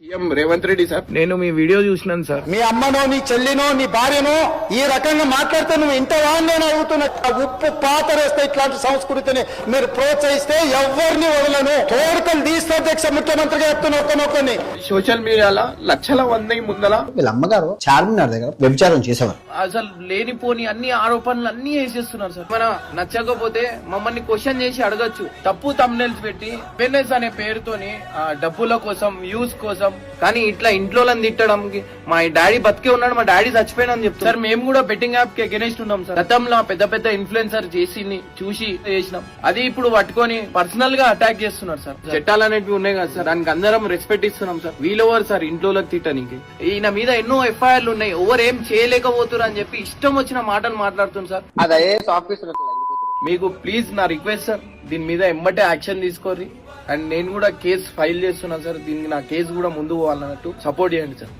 CM Revanth Reddy sir, నేను మీ video చూసినాను sir. మీ అమ్మనో నీ చెల్లినో నీ భార్యనో ఈ రకంగా మాట్లాడితే నువ్వు ఇంటవా అని నేను అడుగుతున్నా. ఉప్పు పాతరేస్తే ఇట్లాంటి సంస్కృతిని మీరు ప్రోత్సహిస్తే ఎవరిని వదలను, తోడుకలు తీస్తే అధ్యక్ష ముఖ్యమంత్రిగా చెప్తున్నా ఒక్కనొక్కని. సోషల్ మీడియాలో లక్షల మంది ముందల వీళ్ళ అమ్మగారు చార్మినార్ దగ్గర వ్యభిచారం చేసేవారు. అసలు లేనిపోని అన్ని ఆరోపణలు అన్ని వేసేస్తున్నారు సార్. మన నచ్చకపోతే మమ్మల్ని క్వశ్చన్ చేసి అడగచ్చు. తప్పు తమ్నెల్స్ పెట్టి ఫెర్నెస్ అనే పేరుతోని డబ్బుల కోసం, వ్యూస్ కోసం, కానీ ఇట్లా ఇంట్లో తిట్టడానికి మా డాడీ బతికే ఉన్నాడు, మా డాడీ చచ్చిపోయినా అని చెప్తారు సార్. మేము కూడా బెట్టింగ్ యాప్ కి అగెనిస్ట్ ఉన్నాం సార్. గతంలో పెద్ద పెద్ద ఇన్ఫ్లుయెన్సర్ చేసి చూసి చేసినాం. అది ఇప్పుడు పట్టుకొని పర్సనల్ గా అటాక్ చేస్తున్నారు సార్. చట్టాలు అనేవి ఉన్నాయి కదా సార్, దానికి అందరం రెస్పెక్ట్ ఇస్తున్నాం సార్. వీళ్ళెవరు సార్ ఇంట్లో తిట్టడానికి? ఈయన మీద ఎన్నో ఎఫ్ఐఆర్లు ఉన్నాయి, ఎవరు ఏం చేయలేకపోతున్నారు అని చెప్పి ఇష్టం వచ్చిన మాటలు మాట్లాడుతుంది సార్. మీకు ప్లీజ్ నా రిక్వెస్ట్ సార్, దీని మీద ఎమ్మటే యాక్షన్ తీసుకోర్రి. అండ్ నేను కూడా కేసు ఫైల్ చేస్తున్నాను సార్. దీనికి నా కేసు కూడా ముందు పోవాలన్నట్టు సపోర్ట్ చేయండి సార్.